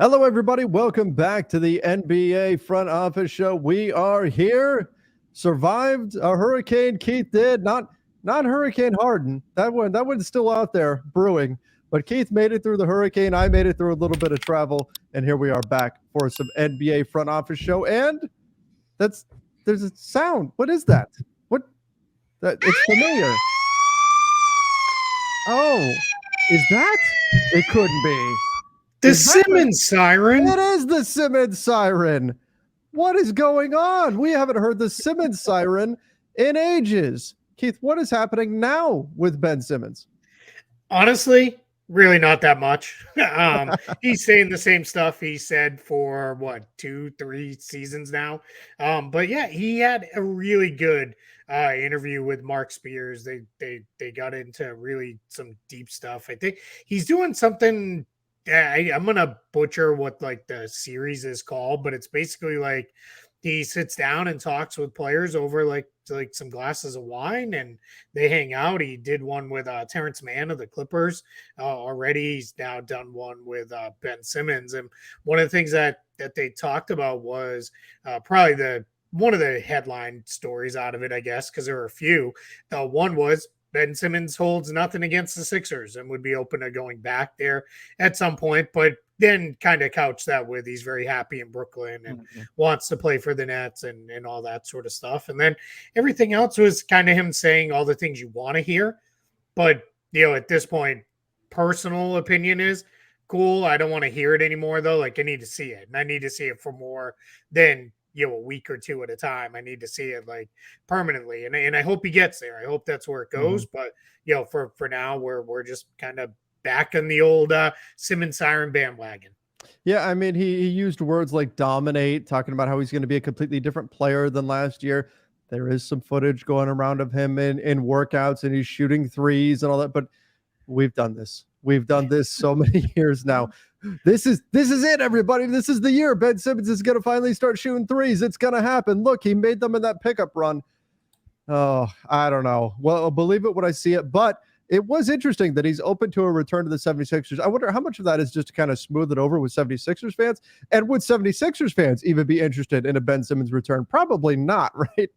Hello, everybody. Welcome back to the NBA Front Office Show. We are here. Survived a hurricane. Keith did not Hurricane Harden. That one's still out there brewing. But Keith made it through the hurricane. I made it through a little bit of travel, and here we are back for some NBA Front Office Show. And there's a sound. What is that? What? It's familiar. Oh, is that? It couldn't be. The Simmons siren. It is the Simmons siren. What is going on? We haven't heard the Simmons siren in ages. Keith, what is happening now with Ben Simmons? Honestly, really not that much. He's saying the same stuff he said for 2-3 seasons now. But yeah, he had a really good interview with Mark Spears. They got into really some deep stuff. I think he's doing something. I'm gonna butcher what like the series is called, but it's basically like he sits down and talks with players over like some glasses of wine, and they hang out. He did one with Terrence Mann of the Clippers already. He's now done one with Ben Simmons, and one of the things that they talked about was probably one of the headline stories out of it, I guess, because there were a few. One was Ben Simmons holds nothing against the Sixers and would be open to going back there at some point, but then kind of couch that with he's very happy in Brooklyn and wants to play for the Nets and all that sort of stuff. And then everything else was kind of him saying all the things you want to hear. But, at this point, personal opinion is cool. I don't want to hear it anymore, though. Like, I need to see it. And I need to see it for more than a week or two at a time. I need to see it like permanently, and I hope he gets there. I hope that's where it goes. But for now, we're just kind of back on the old Simmons siren bandwagon. Yeah, I mean, he used words like dominate, talking about how he's going to be a completely different player than last year. There is some footage going around of him in workouts, and he's shooting threes and all that. But we've done this. We've done this so many years now. This is it, everybody. This is the year Ben Simmons is going to finally start shooting threes. It's going to happen. Look, he made them in that pickup run. Oh, I don't know. Well, I'll believe it when I see it. But it was interesting that he's open to a return to the 76ers. I wonder how much of that is just to kind of smooth it over with 76ers fans. And would 76ers fans even be interested in a Ben Simmons return? Probably not, right?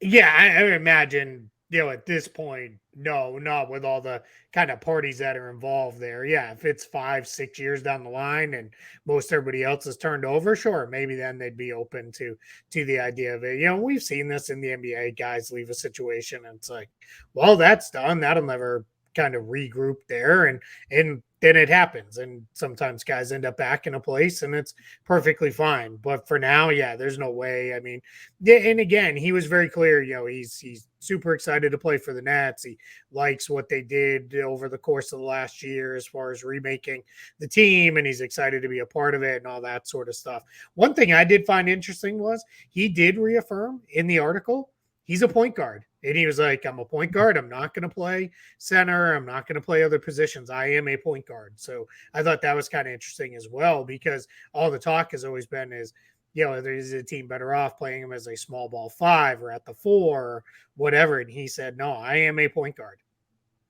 Yeah, I imagine, at this point, no, not with all the kind of parties that are involved there. Yeah, if it's 5-6 years down the line and most everybody else is turned over, sure, maybe then they'd be open to the idea of it. We've seen this in the NBA. Guys leave a situation and it's like, well, that's done. That'll never kind of regroup there, and then it happens, and sometimes guys end up back in a place and it's perfectly fine. But for now, yeah, there's no way. I mean, and again, he was very clear, he's super excited to play for the Nets. He likes what they did over the course of the last year as far as remaking the team, and he's excited to be a part of it and all that sort of stuff. One thing I did find interesting was he did reaffirm in the article he's a point guard. And he was like, I'm a point guard. I'm not going to play center. I'm not going to play other positions. I am a point guard. So I thought that was kind of interesting as well, because all the talk has always been is, there's a team better off playing him as a small ball 5 or at the 4 or whatever. And he said, no, I am a point guard.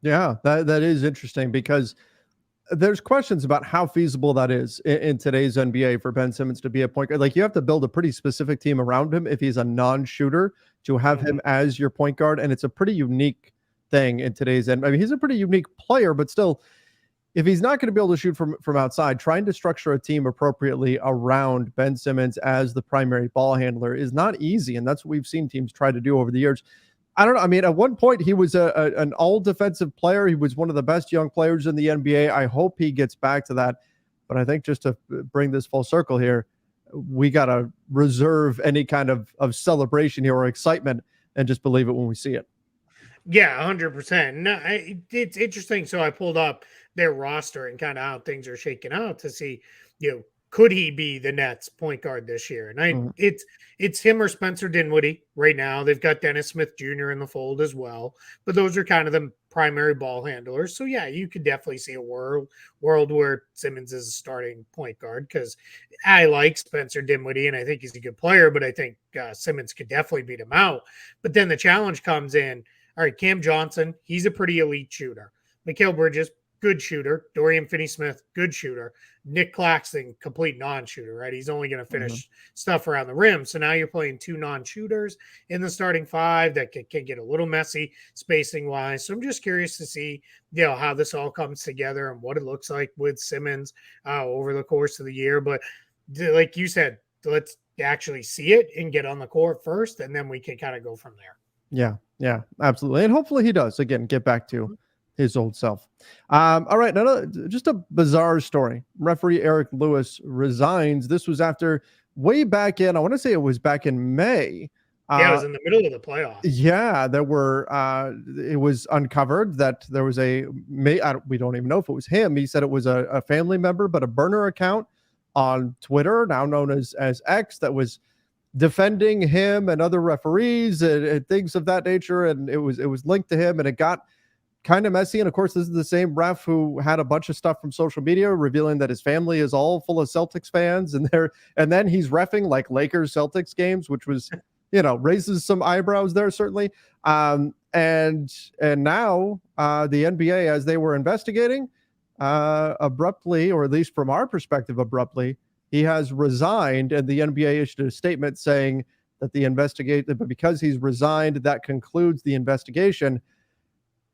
Yeah, that is interesting, because there's questions about how feasible that is in today's NBA for Ben Simmons to be a point guard. Like, you have to build a pretty specific team around him if he's a non-shooter to have him as your point guard. And it's a pretty unique thing in today's NBA. I mean, he's a pretty unique player, but still, if he's not going to be able to shoot from outside, trying to structure a team appropriately around Ben Simmons as the primary ball handler is not easy. And that's what we've seen teams try to do over the years. I don't know. I mean, at one point, he was an all-defensive player. He was one of the best young players in the NBA. I hope he gets back to that. But I think just to bring this full circle here, we got to reserve any kind of celebration here or excitement and just believe it when we see it. Yeah, 100%. No, it's interesting. So I pulled up their roster and kind of how things are shaking out to see, could he be the Nets point guard this year? And it's him or Spencer Dinwiddie right now. They've got Dennis Smith Jr. in the fold as well, but those are kind of the primary ball handlers. So yeah, you could definitely see a world where Simmons is a starting point guard, because I like Spencer Dinwiddie and I think he's a good player, but I think Simmons could definitely beat him out. But then the challenge comes in. All right, Cam Johnson, he's a pretty elite shooter. Mikal Bridges, good shooter. Dorian Finney-Smith, good shooter. Nick Claxton, complete non-shooter, right? He's only going to finish stuff around the rim. So now you're playing two non-shooters in the starting five that can get a little messy spacing-wise. So I'm just curious to see, how this all comes together and what it looks like with Simmons over the course of the year. But like you said, let's actually see it and get on the court first, and then we can kind of go from there. Yeah, absolutely. And hopefully he does, again, get back to his old self. All right, just a bizarre story. Referee Eric Lewis resigns. This was after way back in, I want to say it was back in May. Yeah, it was in the middle of the playoffs. Yeah, there were, it was uncovered that there was we don't even know if it was him. He said it was a family member, but a burner account on Twitter, now known as X, that was defending him and other referees and things of that nature. And it was linked to him, and it got kind of messy. And of course, this is the same ref who had a bunch of stuff from social media revealing that his family is all full of Celtics fans, and then he's reffing like Lakers Celtics games, which was, raises some eyebrows there, certainly. And now the NBA, as they were investigating, abruptly, or at least from our perspective, abruptly, he has resigned, and the NBA issued a statement saying that but because he's resigned, that concludes the investigation.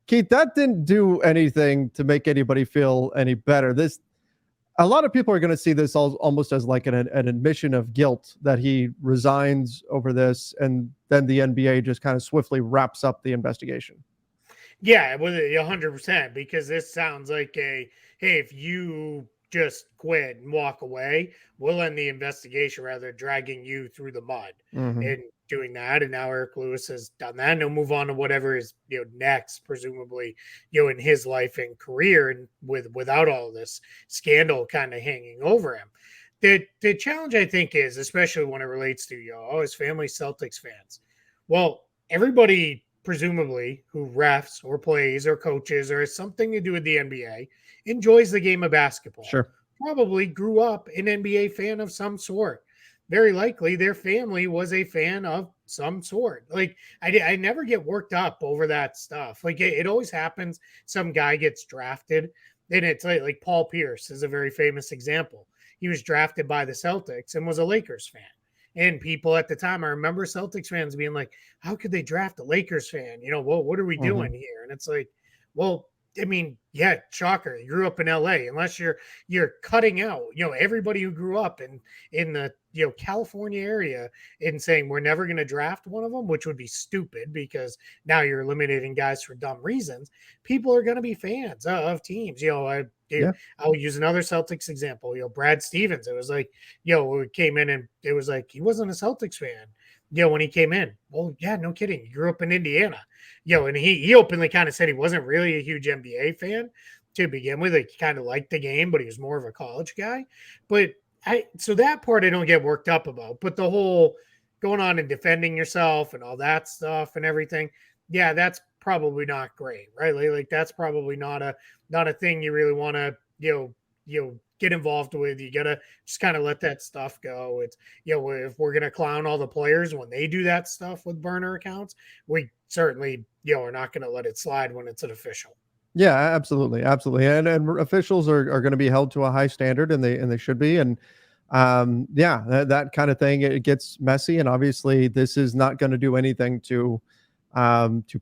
Keith, that didn't do anything to make anybody feel any better. A lot of people are going to see this almost as like an admission of guilt that he resigns over this, and then the NBA just kind of swiftly wraps up the investigation. Yeah, with 100%, because this sounds like hey, if you just quit and walk away, we'll end the investigation rather than dragging you through the mud and doing that. And now Eric Lewis has done that, and he'll move on to whatever is next, presumably in his life and career, and without all this scandal kind of hanging over him. The challenge, I think, is, especially when it relates to his family Celtics fans. Well, everybody presumably who refs or plays or coaches or has something to do with the NBA enjoys the game of basketball. Sure. Probably grew up an NBA fan of some sort. Very likely their family was a fan of some sort. Like I never get worked up over that stuff. Like it always happens. Some guy gets drafted, and it's like Paul Pierce is a very famous example. He was drafted by the Celtics and was a Lakers fan. And people at the time, I remember Celtics fans being like, how could they draft a Lakers fan? What are we doing here? And it's like, well, I mean, yeah, shocker. You grew up in LA, unless you're cutting out, everybody who grew up in the, California area and saying we're never going to draft one of them, which would be stupid because now you're eliminating guys for dumb reasons. People are going to be fans of teams. I'll use another Celtics example. Brad Stevens. It was like, came in and it was like he wasn't a Celtics fan. When he came in. Well, yeah, no kidding. He grew up in Indiana. And he openly kind of said he wasn't really a huge NBA fan to begin with. He kind of liked the game, but he was more of a college guy. But so that part I don't get worked up about. But the whole going on and defending yourself and all that stuff and everything, yeah, that's probably not great, right? Like that's probably not a thing you really want to get involved with. You gotta just kind of let that stuff go. It's if we're gonna clown all the players when they do that stuff with burner accounts, we certainly are not gonna let it slide when it's an official. Yeah, absolutely, and officials are going to be held to a high standard, and they should be. And that kind of thing, it gets messy, and obviously this is not going to do anything to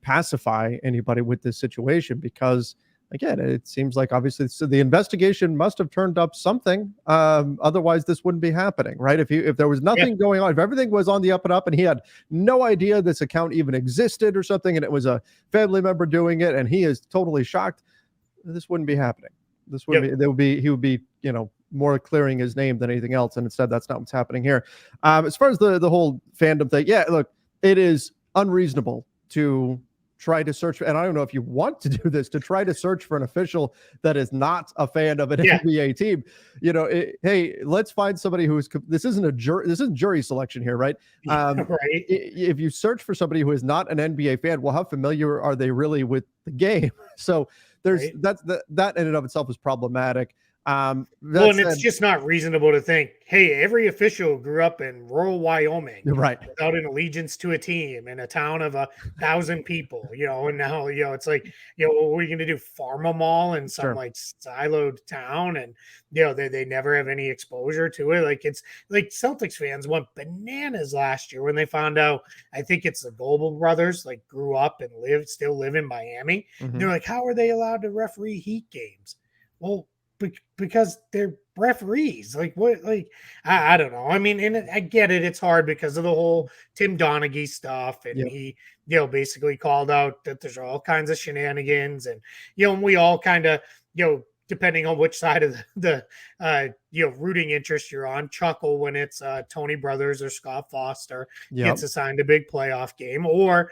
pacify anybody with this situation, because again, it seems like obviously the investigation must have turned up something. Otherwise, this wouldn't be happening, right? If there was nothing going on, if everything was on the up and up, and he had no idea this account even existed or something, and it was a family member doing it, and he is totally shocked, this wouldn't be happening. This wouldn't be. He would be, more clearing his name than anything else. And instead, that's not what's happening here. As far as the whole fandom thing, yeah, look, it is unreasonable to try to search, and I don't know if you want to do this, to try to search for an official that is not a fan of an NBA team. Hey, let's find somebody who is. This isn't jury selection here, right? Right. If you search for somebody who is not an NBA fan, well, how familiar are they really with the game? So that in and of itself is problematic. Well, That and it's said, just not reasonable to think, hey, every official grew up in rural Wyoming you're right. without an allegiance to a team in a town of 1,000 people, and now, it's like, what are you going to do? Farm them all in some Sure. like siloed town, and, they never have any exposure to it. Like, it's like Celtics fans went bananas last year when they found out, I think it's the Global brothers, like grew up and still live in Miami. Mhm. They're like, how are they allowed to referee Heat games? Well, because they're referees. Like what? Like I don't know. I mean, and I get it. It's hard because of the whole Tim Donaghy stuff, and Yep. he, basically called out that there's all kinds of shenanigans, and and we all kind of, depending on which side of the rooting interest you're on, chuckle when it's Tony Brothers or Scott Foster Yep. gets assigned a big playoff game, or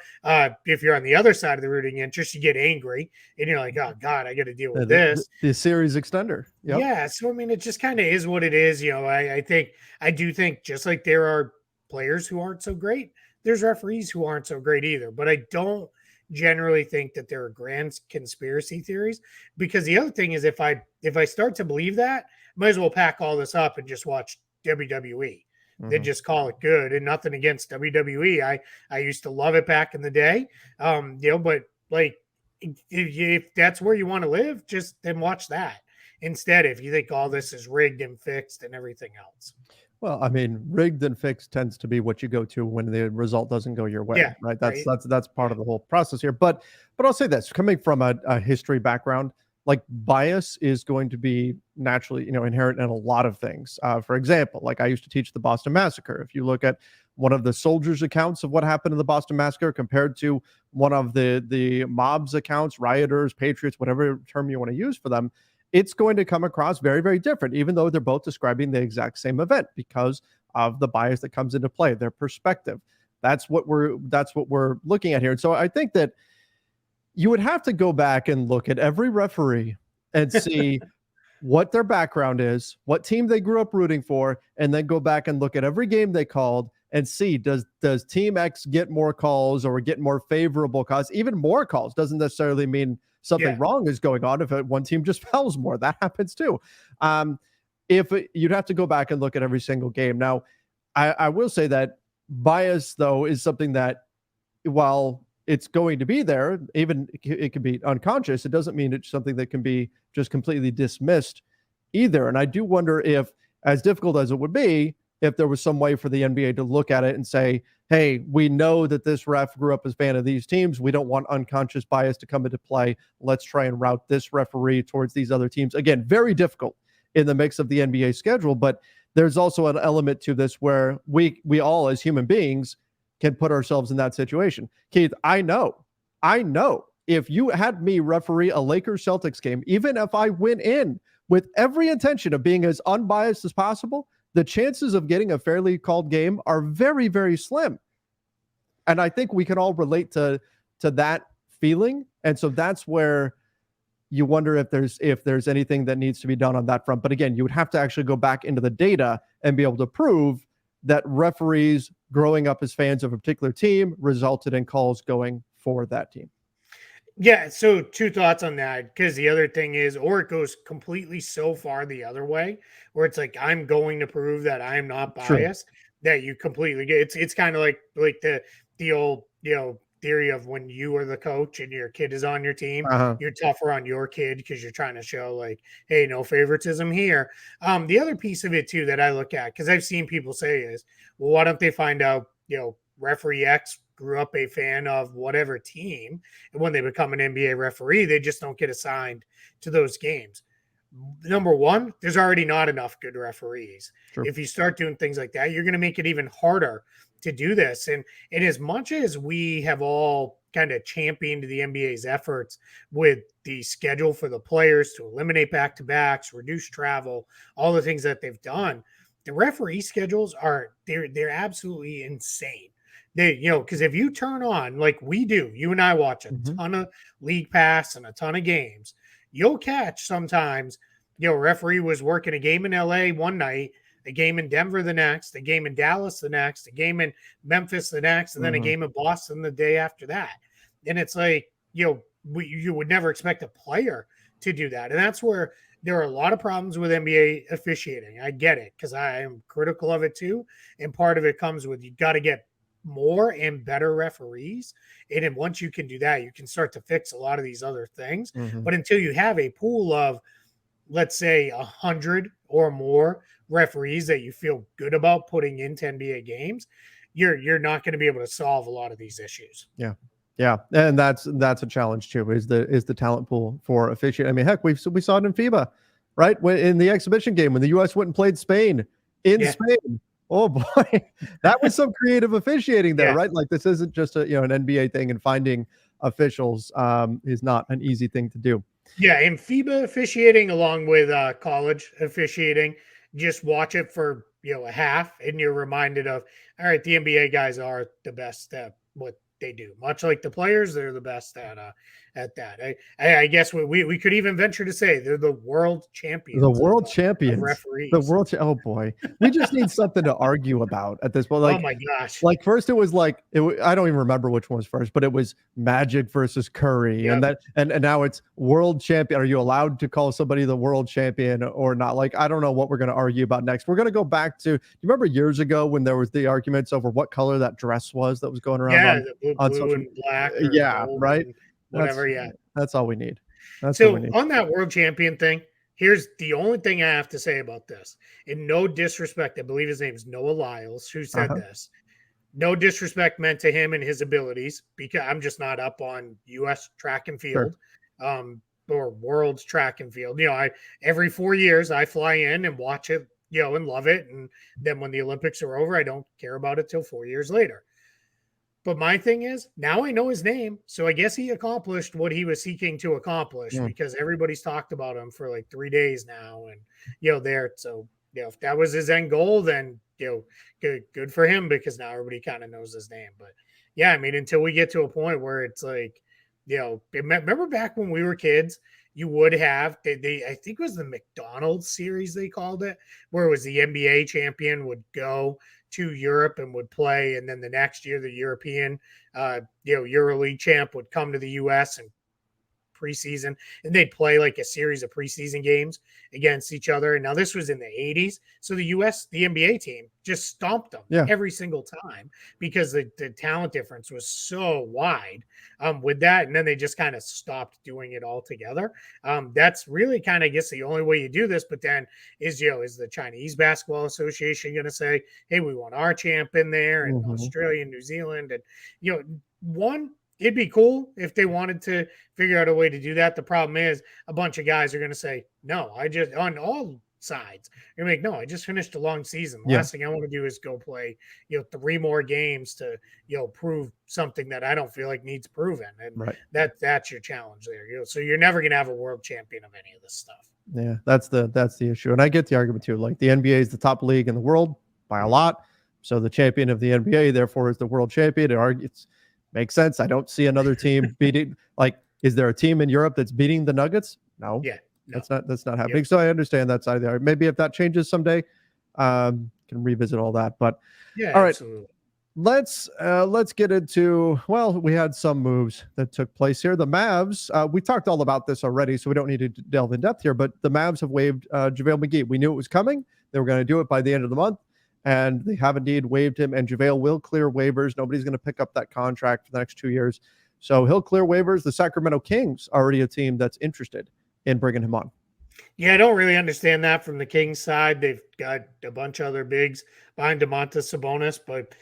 if you're on the other side of the rooting interest, you get angry and you're like, oh God, I got to deal with this. The series extender. Yep. Yeah, so I mean, it just kind of is what it is. I do think just like there are players who aren't so great, there's referees who aren't so great either. But I don't generally think that there are grand conspiracy theories, because the other thing is if I start to believe that, might as well pack all this up and just watch WWE. Then Mhm. just call it good, and nothing against WWE. I used to love it back in the day. But like if that's where you want to live, just then watch that instead, if you think all this is rigged and fixed and everything else. Well, I mean, rigged and fixed tends to be what you go to when the result doesn't go your way, Yeah, right? That's right. that's that's part Yeah, of the whole process here. But I'll say this, coming from a history background, like bias is going to be naturally, inherent in a lot of things. For example, like I used to teach the Boston Massacre. If you look at one of the soldiers' accounts of what happened in the Boston Massacre compared to one of the mob's accounts, rioters, patriots, whatever term you want to use for them, it's going to come across very, very different, even though they're both describing the exact same event because of the bias that comes into play, their perspective. That's what we're looking at here. And so I think that you would have to go back and look at every referee and see what their background is, what team they grew up rooting for, and then go back and look at every game they called and see does team X get more calls or get more favorable calls. Even more calls doesn't necessarily mean something yeah, wrong is going on. If one team just fouls more, that happens too. Um, if you'd have to go back and look at every single game. Now, I will say that bias though is something that, while it's going to be there, even it can be unconscious, it doesn't mean it's something that can be just completely dismissed either. And I do wonder if, as difficult as it would be, if there was some way for the NBA to look at it and say, hey, we know that this ref grew up as a fan of these teams. We don't want unconscious bias to come into play. Let's try and route this referee towards these other teams. Again, very difficult in the mix of the NBA schedule, but there's also an element to this where we all as human beings can put ourselves in that situation. Keith, I know if you had me referee a Lakers Celtics game, even if I went in with every intention of being as unbiased as possible, the chances of getting a fairly called game are very, very slim. And I think we can all relate to that feeling. And so that's where you wonder if there's anything that needs to be done on that front. But again, you would have to actually go back into the data and be able to prove that referees growing up as fans of a particular team resulted in calls going for that team. yeah. So two thoughts on that, because the other thing is, or it goes completely so far the other way, where it's like I'm going to prove that I'm not True. biased, that you completely get. It's kind of like the old theory of when you are the coach and your kid is on your team, Uh-huh. you're tougher on your kid because you're trying to show like, hey, no favoritism here. The other piece of it too that I look at, because I've seen people say is, well, why don't they find out, referee X grew up a fan of whatever team, and when they become an NBA referee, they just don't get assigned to those games. Number one, there's already not enough good referees. True. If you start doing things like that, you're going to make it even harder to do this. And as much as we have all kind of championed the NBA's efforts with the schedule for the players to eliminate back-to-backs, reduce travel, all the things that they've done, the referee schedules they're absolutely insane. Because if you turn on like we do, you and I watch a Mhm. ton of league pass and a ton of games, you'll catch sometimes, referee was working a game in LA one night, a game in Denver the next, a game in Dallas the next, a game in Memphis the next, and then a Mhm. game in Boston the day after that. And it's like, you would never expect a player to do that. And that's where there are a lot of problems with NBA officiating. I get it because I am critical of it too. And part of it comes with you got to get more and better referees. And then once you can do that, you can start to fix a lot of these other things. Mhm. But until you have a pool of, let's say, 100 or more referees that you feel good about putting into NBA games, you're not going to be able to solve a lot of these issues. Yeah. Yeah, and that's a challenge too. Is the talent pool for officiating? I mean, heck, we saw it in FIBA, right? When in the exhibition game when the U.S. went and played Spain in Yeah. Spain. Oh boy, that was some creative officiating there, Yeah. right? Like this isn't just an NBA thing, and finding officials is not an easy thing to do. Yeah, and FIBA officiating along with college officiating, just watch it for a half, and you're reminded of, all right, the NBA guys are the best at what they do. Much like the players, they're the best at that. I guess we could even venture to say they're the world The champions world of champions, referees. oh boy, we just need something to argue about at this point. Oh Like my gosh. Like first it was like I don't even remember which one was first, but it was Magic versus Curry, and Yep. that and now it's world champion. Are you allowed to call somebody the world champion or not? Like I don't know what we're going to argue about next. We're going to go back to. Do you remember years ago when there was the arguments over what color that dress was that was going around Yeah, the on blue social? and black or Yeah, gold right. and That's whatever. Yeah. that's all we need. That's what we So need. on that world champion thing, here's the only thing I have to say about this. In no disrespect, I believe his name is Noah Lyles who said Uh-huh. this. No disrespect meant to him and his abilities, because I'm just not up on U.S. track and Sure. field, or world's track and field. I every 4 years I fly in and watch it, and love it, and then when the Olympics are over, I don't care about it till 4 years later. But my thing is, now I know his name, so I guess he accomplished what he was seeking to accomplish, Mm. because everybody's talked about him for like 3 days now, and there. So if that was his end goal, then good for him, because now everybody kind of knows his name. But yeah, I mean, until we get to a point where it's like, remember back when we were kids, you would have they I think it was the McDonald's series they called it, where it was the NBA champion would go to Europe and would play, and then the next year the European EuroLeague champ would come to the US and preseason, and they'd play like a series of preseason games against each other. And now this was in the 80s. So the NBA team just stomped them Yeah. every single time, because the talent difference was so wide with that. And then they just kind of stopped doing it altogether. That's really kind of, I guess, the only way you do this. But then is the Chinese Basketball Association going to say, hey, we want our champ in there, and Mhm. Australia and New Zealand, and it'd be cool if they wanted to figure out a way to do that. The problem is a bunch of guys are going to say, no, I just, on all sides, you're like, no, I just finished a long season. The Yeah. last thing I want to do is go play, 3 more games to, prove something that I don't feel like needs proven. And Right. that's your challenge there. So you're never going to have a world champion of any of this stuff. Yeah, that's the issue. And I get the argument too. Like the NBA is the top league in the world by a lot. So the champion of the NBA, therefore, is the world champion. It argues makes sense. I don't see another team beating. Like, is there a team in Europe that's beating the Nuggets? No. Yeah. No. That's not happening. So I understand that side of the argument. Maybe if that changes someday, can revisit all that. But yeah, all right. Absolutely. Let's get into, well, we had some moves that took place here. The Mavs, we talked all about this already, so we don't need to delve in depth here, but the Mavs have waived JaVale McGee. We knew it was coming. They were going to do it by the end of the month, and they have indeed waived him, and JaVale will clear waivers. Nobody's going to pick up that contract for the next 2 years. So he'll clear waivers. The Sacramento Kings are already a team that's interested in bringing him on. Yeah, I don't really understand that from the Kings side. They've got a bunch of other bigs behind Domantas Sabonis, but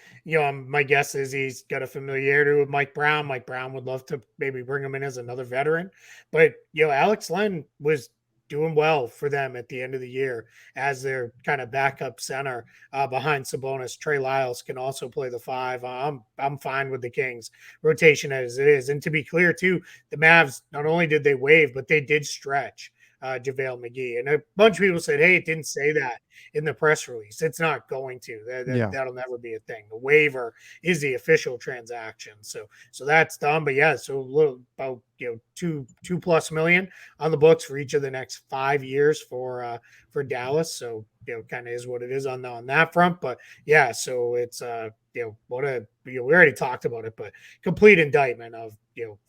my guess is he's got a familiarity with Mike Brown. Mike Brown would love to maybe bring him in as another veteran, but Alex Len was doing well for them at the end of the year as their kind of backup center behind Sabonis. Trey Lyles can also play the 5. I'm fine with the Kings rotation as it is. And to be clear too, the Mavs, not only did they waive, but they did stretch JaVale McGee. And a bunch of people said, hey, it didn't say that in the press release. It's not going to. That'll never be a thing. The waiver is the official transaction. So that's done. But yeah, so a little about $2+ million on the books for each of the next 5 years for Dallas. So kind of is what it is on that front. But yeah, so it's we already talked about it, but complete indictment of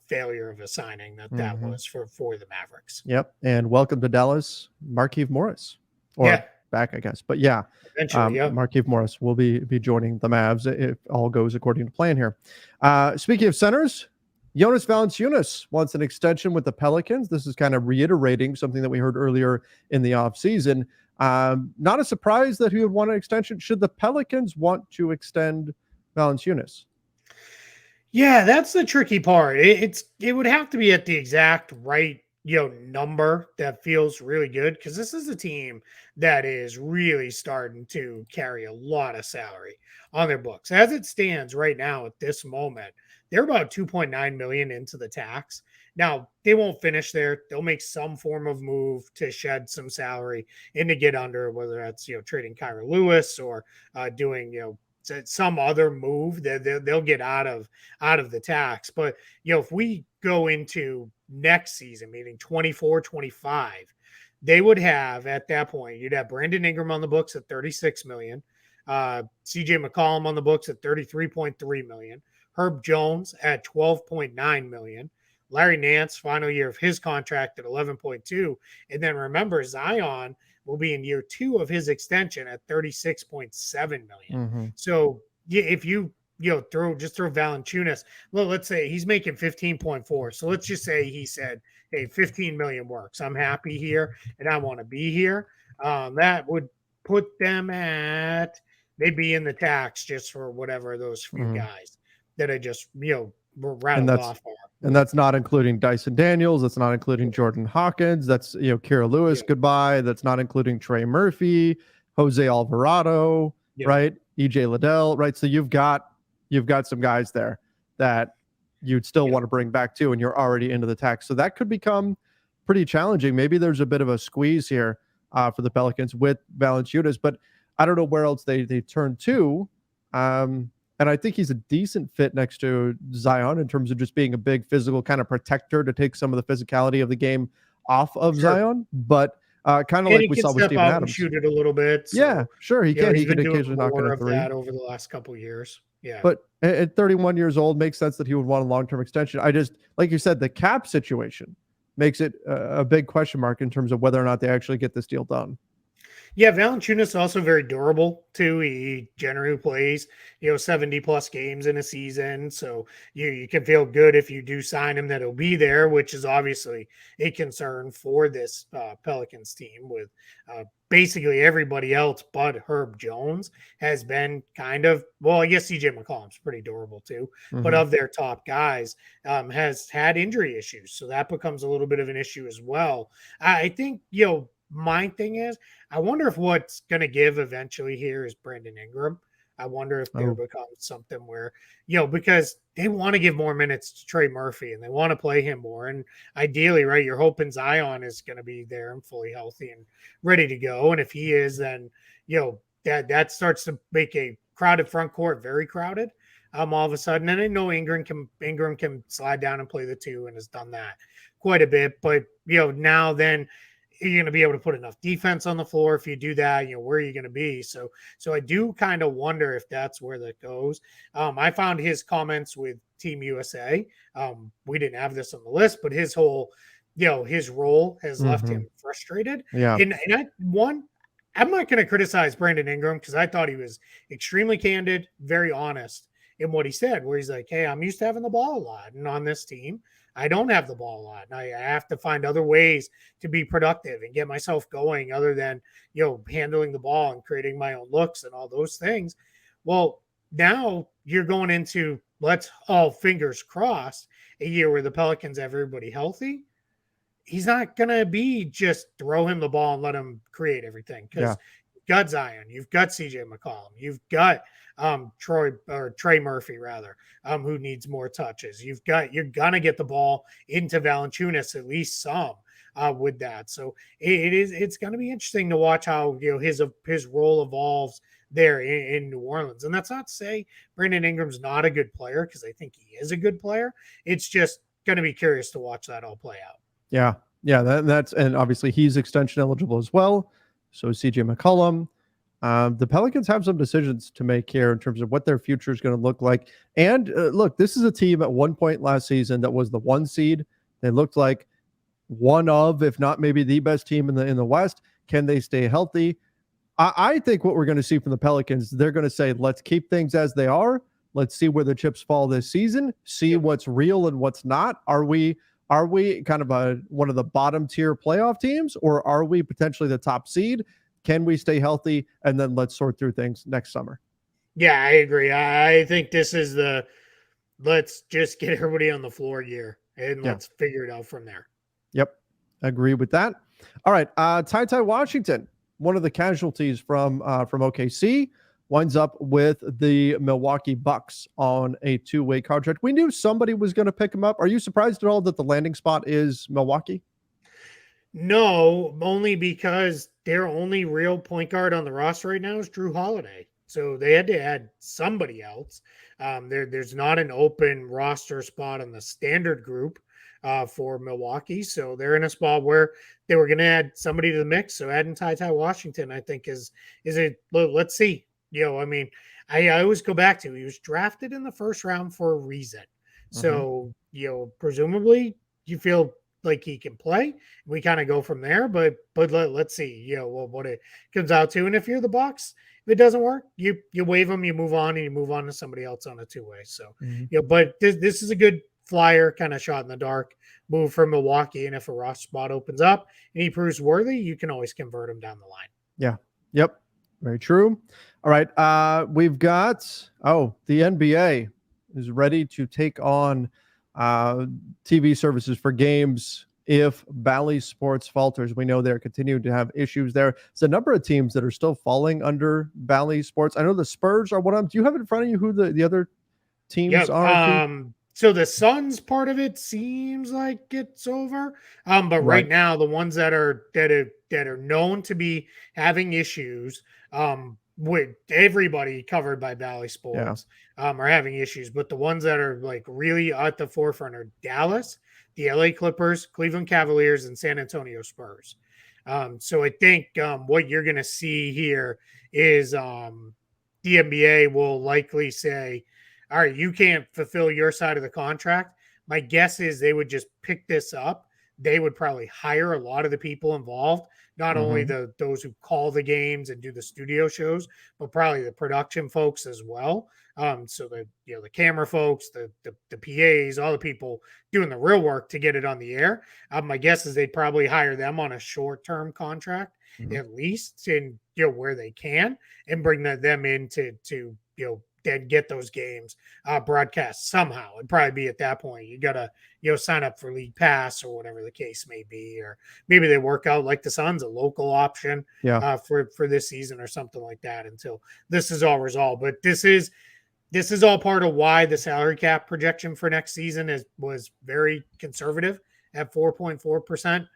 failure of a signing that was for the Mavericks. Yep. And welcome to Dallas, Markieff Morris, or back, I guess. But yeah, eventually, Markieff Morris will be joining the Mavs if all goes according to plan here. Speaking of centers, Jonas Valanciunas wants an extension with the Pelicans. This is kind of reiterating something that we heard earlier in the offseason. Not a surprise that he would want an extension. Should the Pelicans want to extend Valanciunas? Yeah, that's the tricky part. It would have to be at the exact right number that feels really good, because this is a team that is really starting to carry a lot of salary on their books. As it stands right now at this moment, they're about 2.9 million into the tax. Now, they won't finish there. They'll make some form of move to shed some salary and to get under, whether that's trading Kyra Lewis or doing some other move that they'll get out of the tax. But if we go into next season, meaning 24-25, they would have, at that point, you'd have Brandon Ingram on the books at 36 million, CJ McCollum on the books at 33.3 million, Herb Jones at 12.9 million, Larry Nance, final year of his contract at 11.2. And then remember, Zion will be in year 2 of his extension at 36.7 million. So if you throw Valanciunas, well, let's say he's making 15.4. So let's just say he said, hey, 15 million works. I'm happy here and I want to be here. That would put them at, they'd be in the tax just for whatever those few guys that I just rattled off. And that's not including Dyson Daniels. That's not including Jordan Hawkins. That's Kira Lewis. Goodbye. That's not including Trey Murphy, Jose Alvarado, right? EJ Liddell, right? So you've got some guys there that you'd still want to bring back too, and you're already into the tax. So that could become pretty challenging. Maybe there's a bit of a squeeze here for the Pelicans with Valanciunas, but I don't know where else they turn to. And I think he's a decent fit next to Zion in terms of just being a big physical kind of protector to take some of the physicality of the game off of Zion. But kind of like we saw with Steven Adams. Shoot it a little bit. So, yeah, sure. He can. He can occasionally knock in a three. That over the last couple of years. Yeah. But at 31 years old, makes sense that he would want a long-term extension. I just, like you said, the cap situation makes it a big question mark in terms of whether or not they actually get this deal done. Yeah, Valanciunas is also very durable too. He generally plays, 70 plus games in a season. So you can feel good if you do sign him that he'll be there, which is obviously a concern for this Pelicans team with basically everybody else but Herb Jones has been kind of, well, I guess CJ McCollum's pretty durable too, but of their top guys has had injury issues. So that becomes a little bit of an issue as well. I think, my thing is, I wonder if what's going to give eventually here is Brandon Ingram. I wonder if there becomes something where, because they want to give more minutes to Trey Murphy and they want to play him more. And ideally, right, you're hoping Zion is going to be there and fully healthy and ready to go. And if he is, then, that starts to make a crowded front court very crowded all of a sudden. And I know Ingram can slide down and play the 2 and has done that quite a bit. But, now then, you're going to be able to put enough defense on the floor. If you do that, where are you going to be? So I do kind of wonder if that's where that goes. I found his comments with Team USA. We didn't have this on the list, but his whole, his role has left him frustrated. Yeah. And I'm not going to criticize Brandon Ingram because I thought he was extremely candid, very honest in what he said, where he's like, hey, I'm used to having the ball a lot. And on this team, I don't have the ball a lot. And I have to find other ways to be productive and get myself going other than, handling the ball and creating my own looks and all those things. Well, now you're going into, let's all fingers crossed, a year where the Pelicans have everybody healthy. He's not going to be just throw him the ball and let him create everything because you've got Zion, you've got CJ McCollum, you've got Trey Murphy rather, who needs more touches. You're gonna get the ball into Valanciunas at least some with that. So it's gonna be interesting to watch how his role evolves there in New Orleans. And that's not to say Brandon Ingram's not a good player, because I think he is a good player. It's just gonna be curious to watch that all play out. Yeah, that's and obviously he's extension eligible as well. So is CJ McCollum. The Pelicans have some decisions to make here in terms of what their future is going to look like. And look, this is a team at one point last season that was the 1 seed. They looked like one of, if not maybe the best team in the West. Can they stay healthy? I think what we're going to see from the Pelicans, they're going to say, let's keep things as they are. Let's see where the chips fall this season. See what's real and what's not. Are we kind of one of the bottom tier playoff teams, or are we potentially the top seed? Can we stay healthy? And then let's sort through things next summer. Yeah, I agree. I think this is let's just get everybody on the floor year and let's figure it out from there. Yep. Agree with that. All right. Ty Washington, one of the casualties from OKC, winds up with the Milwaukee Bucks on a 2-way contract. We knew somebody was going to pick him up. Are you surprised at all that the landing spot is Milwaukee? No, only because their only real point guard on the roster right now is Drew Holiday. So they had to add somebody else. There's not an open roster spot on the standard group for Milwaukee. So they're in a spot where they were going to add somebody to the mix. So adding Ty Washington, I think is let's see. I always go back to, he was drafted in the first round for a reason. So, presumably you feel like he can play. We kind of go from there, but let's see, what it comes out to. And if you're the Bucks, if it doesn't work, you waive them, you move on, and you move on to somebody else on a 2-way. So, but this is a good flyer kind of shot in the dark move for Milwaukee. And if a roster spot opens up and he proves worthy, you can always convert him down the line. Yeah. Yep. Very true. All right. We've got, the NBA is ready to take on TV services for games if Bally Sports falters. We know they're continuing to have issues there. There's a number of teams that are still falling under Bally Sports. I know the Spurs are one of them. Do you have it in front of you who the other teams are? So the Suns part of it seems like it's over. But right now, the ones that are known to be having issues, with everybody covered by Bally Sports, are having issues. But the ones that are like really at the forefront are Dallas, the LA Clippers, Cleveland Cavaliers, and San Antonio Spurs. So I think what you're going to see here is the NBA will likely say, all right, you can't fulfill your side of the contract. My guess is they would just pick this up. They would probably hire a lot of the people involved, not only those who call the games and do the studio shows, but probably the production folks as well. So the camera folks, the PAs, all the people doing the real work to get it on the air. My guess is they'd probably hire them on a short-term contract, at least, in where they can, and bring them in to then get those games broadcast somehow. It'd probably be at that point you gotta sign up for League Pass or whatever the case may be, or maybe they work out like the Suns a local option for this season or something like that until this is all resolved. But this is all part of why the salary cap projection for next season was very conservative at 4.4%.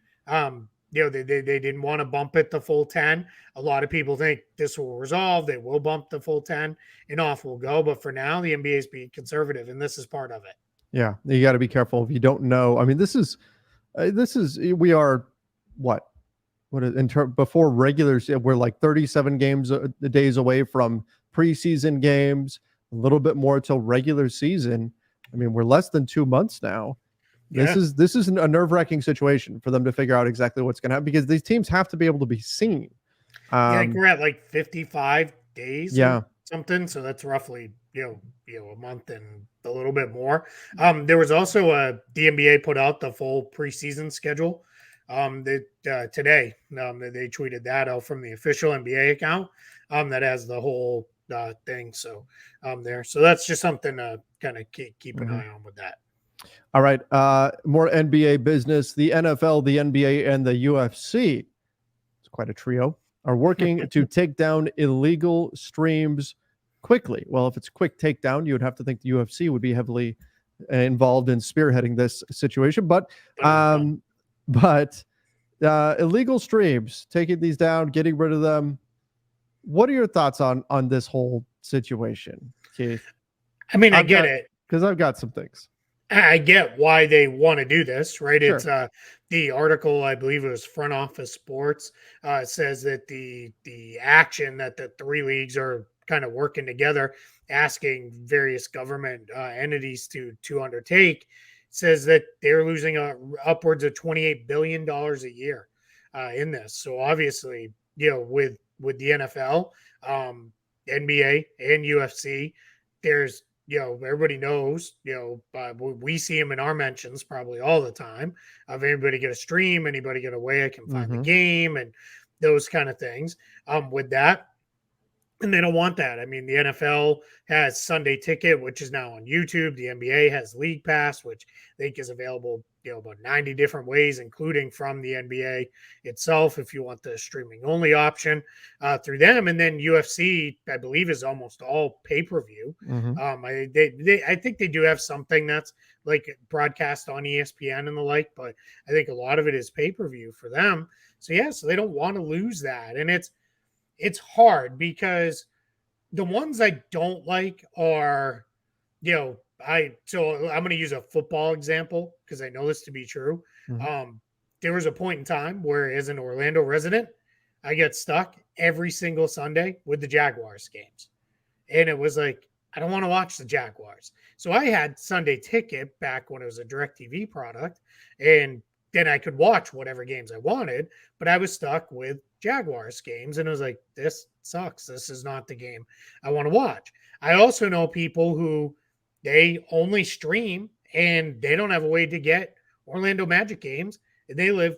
They didn't want to bump it the full 10. A lot of people think this will resolve. They will bump the full 10 and off will go. But for now, the NBA is being conservative, and this is part of it. Yeah, you got to be careful if you don't know. I mean, we are before regulars, we're like 37 days away from preseason games, a little bit more till regular season. I mean, we're less than 2 months now. This is a nerve-wracking situation for them to figure out exactly what's going to happen, because these teams have to be able to be seen. I think we're at like 55 days or something. So that's roughly, a month and a little bit more. There was also the NBA put out the full preseason schedule today. They tweeted that out from the official NBA account that has the whole thing. So so that's just something to kind of keep an eye on with that. All right. More NBA business. The NFL, the NBA, and the UFC, it's quite a trio, are working to take down illegal streams quickly. Well, if it's quick takedown, you would have to think the UFC would be heavily involved in spearheading this situation. But illegal streams, taking these down, getting rid of them. What are your thoughts on this whole situation, Keith? I mean, I get it. Because I've got some things. I get why they want to do this, right? It's Sure. the article, I believe it was Front Office Sports, says that the action that the three leagues are kind of working together, asking various government entities to undertake, says that they're losing upwards of $28 billion a year in this. So obviously, with the NFL, NBA, and UFC, there's everybody knows, we see them in our mentions probably all the time of anybody get a stream, anybody get a way I can find the Mm-hmm. game and those kind of things. With that, and they don't want that. I mean, the NFL has Sunday Ticket, which is now on YouTube. The NBA has League Pass, which I think is available, about 90 different ways, including from the NBA itself, if you want the streaming only option through them. And then UFC, I believe, is almost all pay per view. Mm-hmm. I think they do have something that's like broadcast on ESPN and the like, but I think a lot of it is pay per view for them. So yeah, so they don't want to lose that, and it's hard because the ones I don't like are, so I'm going to use a football example because I know this to be true. Mm-hmm. There was a point in time where, as an Orlando resident, I get stuck every single Sunday with the Jaguars games. And it was like, I don't want to watch the Jaguars. So I had Sunday Ticket back when it was a DirecTV product, and then I could watch whatever games I wanted, but I was stuck with Jaguars games. And it was like, this sucks. This is not the game I want to watch. I also know people who they only stream and they don't have a way to get Orlando Magic games. And they live,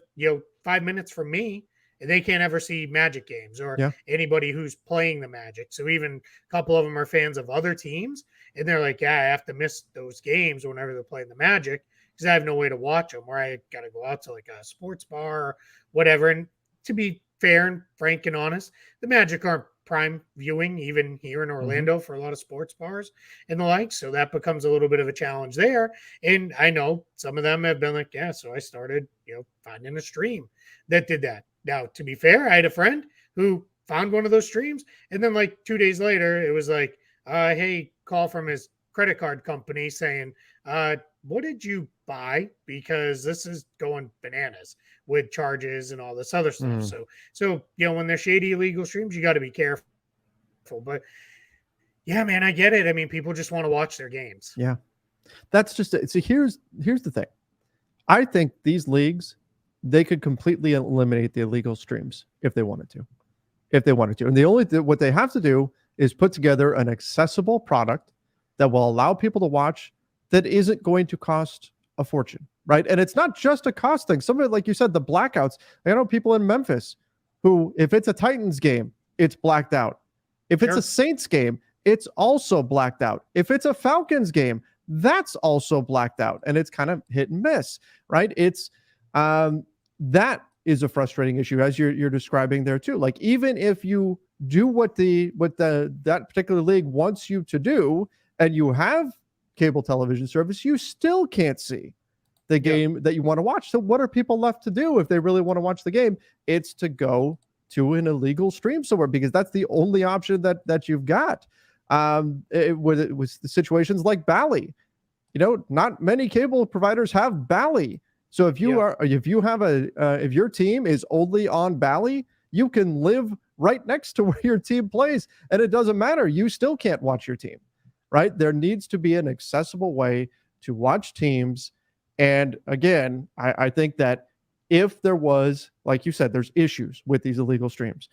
5 minutes from me, and they can't ever see Magic games or Yeah. anybody who's playing the Magic. So even a couple of them are fans of other teams, and they're like, yeah, I have to miss those games whenever they're playing the Magic because I have no way to watch them, or I got to go out to like a sports bar or whatever. And to be fair and frank and honest, the Magic aren't prime viewing even here in Orlando for a lot of sports bars and the like. So that becomes a little bit of a challenge there. And I know some of them have been like, yeah, so I started, finding a stream that did that. Now, to be fair, I had a friend who found one of those streams, and then like 2 days later, it was like, hey, call from his credit card company saying, what did you buy? Because this is going bananas with charges and all this other stuff. Mm. So when they're shady illegal streams, you got to be careful. But yeah, man, I get it. I mean, people just want to watch their games. Yeah. That's just it. So here's the thing. I think these leagues, they could completely eliminate the illegal streams if they wanted to. And what they have to do is put together an accessible product that will allow people to watch that isn't going to cost a fortune, right? And it's not just a cost thing. Some of it, like you said, the blackouts. I know people in Memphis who, if it's a Titans game, it's blacked out. If it's a Saints game, it's also blacked out. If it's a Falcons game, that's also blacked out. And it's kind of hit and miss, right? It's that is a frustrating issue, as you're describing there too. Like, even if you do what that particular league wants you to do, and you have cable television service, you still can't see the game that you want to watch. So what are people left to do if they really want to watch the game? It's to go to an illegal stream somewhere, because that's the only option that you've got. It was the situations like Bally. Not many cable providers have Bally. So if if your team is only on Bally, you can live right next to where your team plays, and it doesn't matter. You still can't watch your team, right? There needs to be an accessible way to watch teams. And again, I think that if there was, like you said, there's issues with these illegal streams.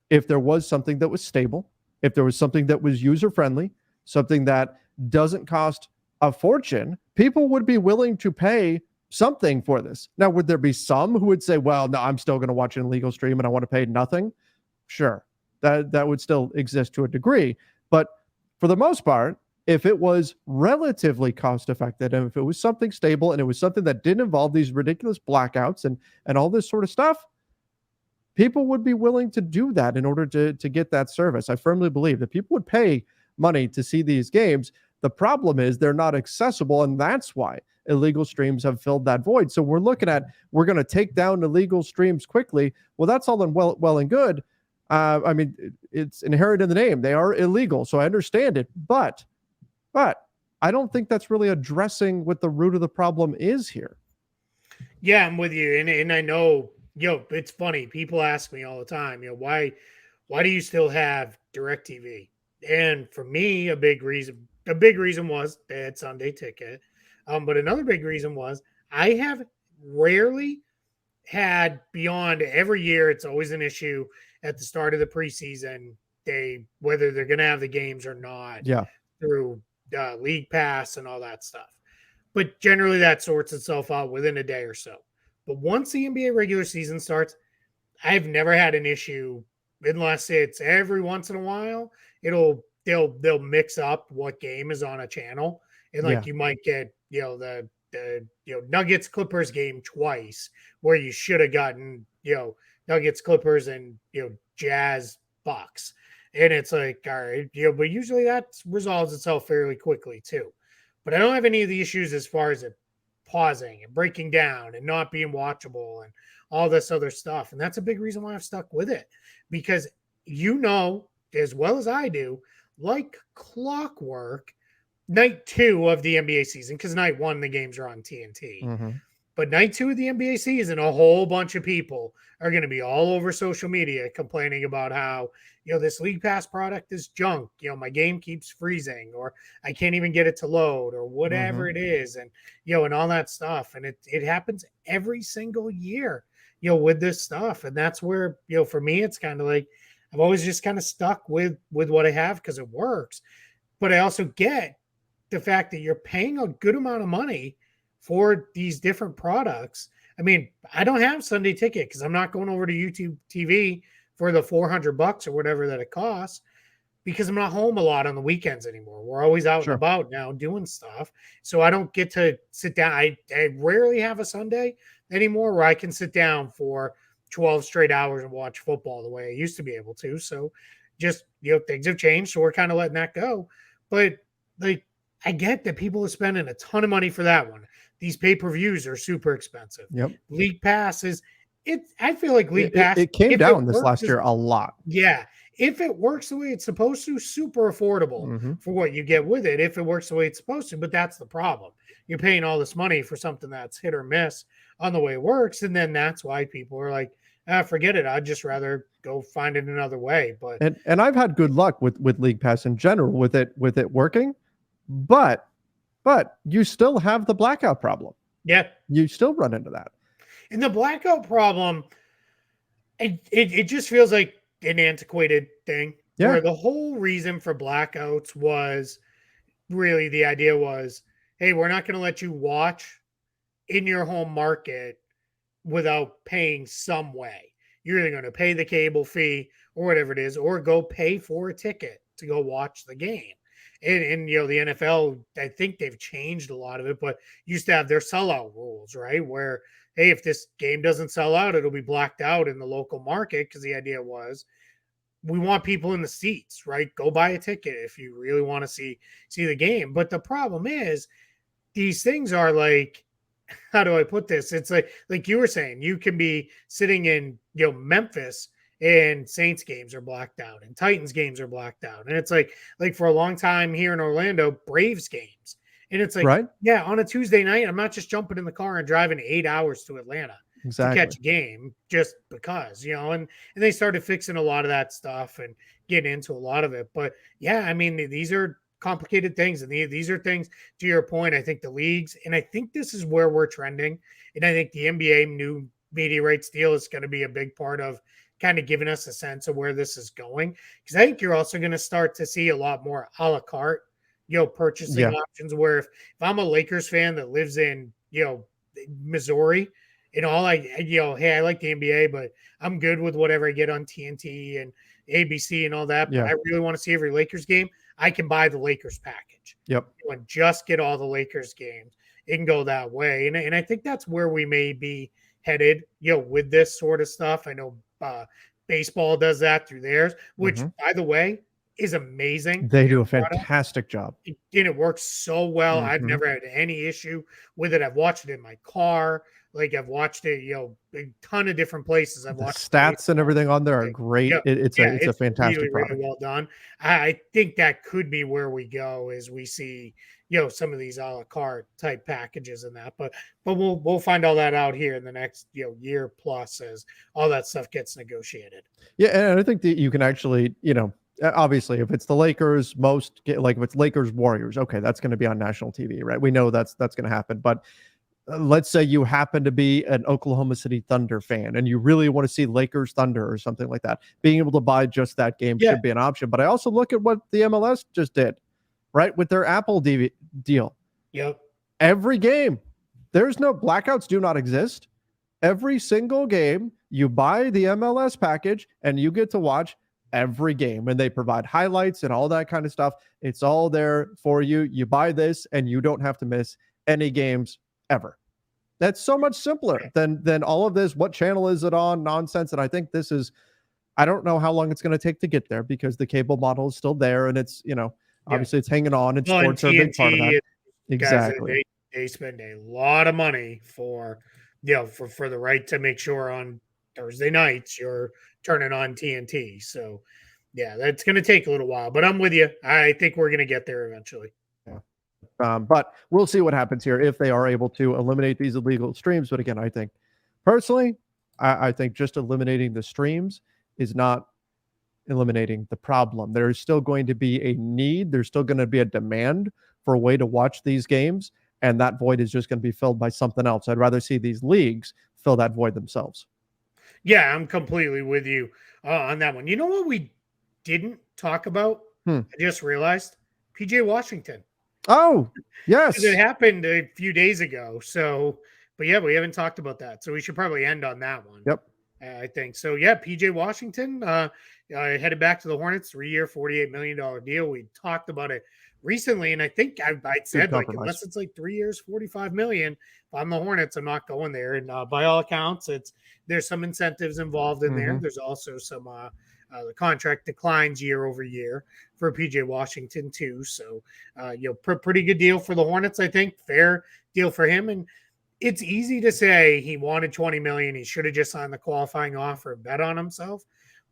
If there was something that was stable, if there was something that was user-friendly, something that doesn't cost a fortune, people would be willing to pay something for this. Now, would there be some who would say, well, no, I'm still going to watch an illegal stream and I want to pay nothing? Sure, that would still exist to a degree. But for the most part, if it was relatively cost-effective, and if it was something stable, and it was something that didn't involve these ridiculous blackouts and all this sort of stuff, people would be willing to do that in order to get that service. I firmly believe that people would pay money to see these games. The problem is they're not accessible, and that's why illegal streams have filled that void. So we're going to take down illegal streams quickly. Well, that's all well and good. I mean, it's inherent in the name. They are illegal, so I understand it. But I don't think that's really addressing what the root of the problem is here. Yeah, I'm with you. And I know, it's funny. People ask me all the time, why do you still have DirecTV? And for me, a big reason was they had Sunday ticket. But another big reason was I have rarely had beyond every year, it's always an issue at the start of the preseason, whether they're gonna have the games or not Yeah. through league pass and all that stuff. But generally that sorts itself out within a day or so. But once the NBA regular season starts, I've never had an issue unless it's every once in a while. They'll mix up what game is on a channel. And Yeah. like you might get, the Nuggets Clippers game twice where you should have gotten, Nuggets Clippers and Jazz Bucks. And it's like, all right, but usually that resolves itself fairly quickly too. But I don't have any of the issues as far as it pausing and breaking down and not being watchable and all this other stuff. And that's a big reason why I've stuck with it, because as well as I do, like clockwork, night 2 of the NBA season, because night 1 the games are on TNT. Mm-hmm. But night 2 of the NBA season, a whole bunch of people are going to be all over social media complaining about how, this League Pass product is junk. My game keeps freezing, or I can't even get it to load, or whatever it is. And, and all that stuff. And it happens every single year, with this stuff. And that's where, for me, it's kind of like, I've always just kind of stuck with what I have because it works. But I also get the fact that you're paying a good amount of money for these different products. I mean, I don't have Sunday ticket because I'm not going over to YouTube TV for the $400 or whatever that it costs, because I'm not home a lot on the weekends anymore. We're always out and about now doing stuff. So I don't get to sit down. I rarely have a Sunday anymore where I can sit down for 12 straight hours and watch football the way I used to be able to. So just, things have changed. So we're kind of letting that go. But like, I get that people are spending a ton of money for that one. These pay-per-views are super expensive. Yep. League Pass I feel like League Pass. It came down this last year a lot. Yeah. If it works the way it's supposed to, super affordable for what you get with it. If it works the way it's supposed to, but that's the problem. You're paying all this money for something that's hit or miss on the way it works. And then that's why people are like, forget it. I'd just rather go find it another way. But and I've had good luck with League Pass in general with it working. But you still have the blackout problem. Yeah. You still run into that. And the blackout problem, it just feels like an antiquated thing. Yeah. Where the whole reason for blackouts was really, the idea was, hey, we're not going to let you watch in your home market without paying some way. You're either going to pay the cable fee or whatever it is, or go pay for a ticket to go watch the game. And the NFL, I think they've changed a lot of it, but used to have their sellout rules, right? Where, hey, if this game doesn't sell out, it'll be blacked out in the local market, because the idea was we want people in the seats, right? Go buy a ticket if you really want to see the game. But the problem is, these things are like, how do I put this? It's like you were saying, you can be sitting in Memphis and Saints games are blacked out and Titans games are blacked out. And it's like for a long time here in Orlando, Braves games. And it's like, right? Yeah, on a Tuesday night, I'm not just jumping in the car and driving 8 hours to Atlanta to catch a game just because, and they started fixing a lot of that stuff and getting into a lot of it. But yeah, I mean, these are complicated things. And these are things, to your point, I think the leagues, and I think this is where we're trending. And I think the NBA new media rights deal is going to be a big part of kind of giving us a sense of where this is going. Because I think you're also going to start to see a lot more a la carte, purchasing options, where if I'm a Lakers fan that lives in, Missouri, hey, I like the NBA, but I'm good with whatever I get on TNT and ABC and all that. But I really want to see every Lakers game. I can buy the Lakers package. Yep. And just get all the Lakers games. It can go that way. And I think that's where we may be headed, with this sort of stuff. I know baseball does that through theirs, which, by the way, is amazing. They do a fantastic job. And it works so well. I've never had any issue with it. I've watched it in my car. Like, I've watched it, a ton of different places. I've watched stats and everything on there are great. It's a fantastic really, product. really well done. I think that could be where we go, as we see some of these a la carte type packages and that. But we'll find all that out here in the next year plus as all that stuff gets negotiated. Yeah, and I think that you can actually, obviously, if it's the Lakers, like if it's Lakers Warriors, okay, that's going to be on national TV, right? We know that's going to happen. But let's say you happen to be an Oklahoma City Thunder fan and you really want to see Lakers Thunder or something like that. Being able to buy just that game should be an option. But I also look at what the MLS just did, right, with their Apple deal. Yep. Every game, there's no blackouts, do not exist. Every single game, you buy the MLS package and you get to watch every game, and they provide highlights and all that kind of stuff. It's all there for you. You buy this and you don't have to miss any games ever. That's so much simpler than all of this. What channel is it on? Nonsense. And I think I don't know how long it's going to take to get there because the cable model is still there and it's, obviously it's hanging on and sports are a big part of that. Exactly. Guys, they spend a lot of money for the right to make sure on Thursday nights you're turning on TNT. So yeah, that's going to take a little while, but I'm with you. I think we're going to get there eventually. But we'll see what happens here if they are able to eliminate these illegal streams. But again, I think personally, I think just eliminating the streams is not eliminating the problem. There's still going to be a need. There's still going to be a demand for a way to watch these games. And that void is just going to be filled by something else. I'd rather see these leagues fill that void themselves. Yeah, I'm completely with you on that one. You know what we didn't talk about? I just realized PJ Washington. Oh, yes. It happened a few days ago. So, but yeah, we haven't talked about that. So we should probably end on that one. Yep. I think so. Yeah, PJ Washington headed back to the Hornets, 3-year, $48 million deal. We talked about it recently, and I think I said like unless it's like 3 years, $45 million. If I'm the Hornets, I'm not going there. And by all accounts, there's some incentives involved in there. There's also some the contract declines year over year for PJ Washington too. So pretty good deal for the Hornets, I think. Fair deal for him. And it's easy to say he wanted $20 million. He should have just signed the qualifying offer and bet on himself.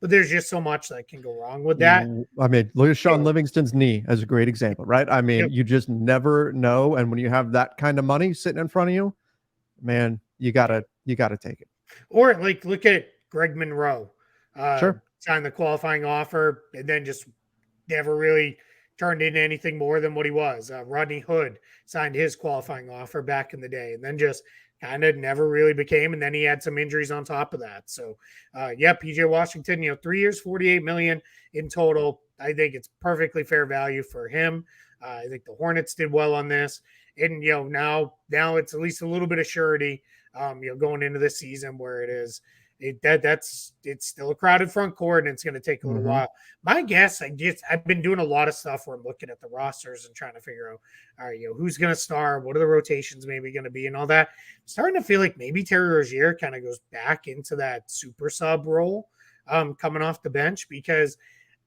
But there's just so much that can go wrong with that. I mean, look at Sean Livingston's knee as a great example, right? I mean, you just never know. And when you have that kind of money sitting in front of you, man, you gotta take it. Or like look at Greg Monroe. Sure. Signed the qualifying offer and then just never really turned into anything more than what he was. Rodney Hood signed his qualifying offer back in the day and then just kind of never really became. And then he had some injuries on top of that. So, PJ Washington, 3 years, $48 million in total. I think it's perfectly fair value for him. I think the Hornets did well on this. And, now it's at least a little bit of surety, going into this season where it is. It's still a crowded front court and it's going to take a little while. My guess, I've been doing a lot of stuff where I'm looking at the rosters and trying to figure out, all right, who's going to start, what are the rotations maybe going to be and all that. I'm starting to feel like maybe Terry Rozier kind of goes back into that super sub role coming off the bench because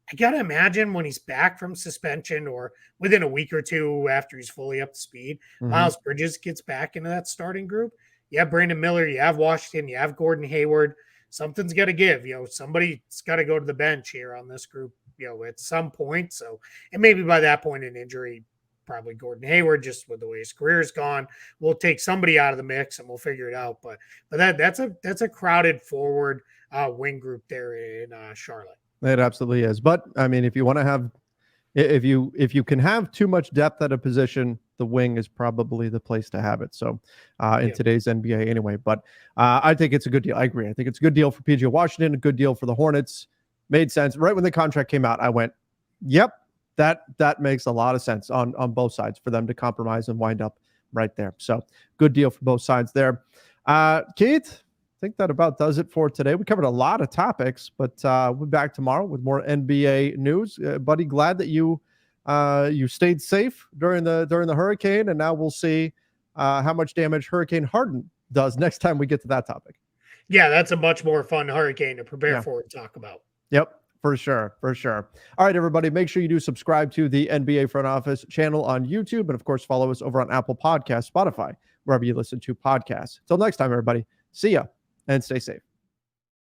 I got to imagine when he's back from suspension or within a week or two after he's fully up to speed, Miles Bridges gets back into that starting group. You have Brandon Miller, you have Washington, you have Gordon Hayward. Something's got to give. Somebody's got to go to the bench here on this group, at some point. So, and maybe by that point in injury, probably Gordon Hayward, just with the way his career is gone, we'll take somebody out of the mix and we'll figure it out. But that's a crowded forward wing group there in Charlotte. It absolutely is. But I mean, if you want to have, if you can have too much depth at a position, the wing is probably the place to have it. So in today's NBA anyway, but I think it's a good deal. I agree. I think it's a good deal for PJ Washington, a good deal for the Hornets. Made sense. Right when the contract came out, I went, yep, that makes a lot of sense on both sides for them to compromise and wind up right there. So good deal for both sides there. Keith, I think that about does it for today. We covered a lot of topics, but we'll be back tomorrow with more NBA news. Buddy, glad that you stayed safe during the hurricane, and now we'll see how much damage Hurricane Harden does next time we get to that topic. Yeah, that's a much more fun hurricane to prepare for and talk about. Yep, for sure. All right, everybody, make sure you do subscribe to the NBA Front Office channel on YouTube, and of course, follow us over on Apple Podcasts, Spotify, wherever you listen to podcasts. Until next time, everybody, see ya and stay safe.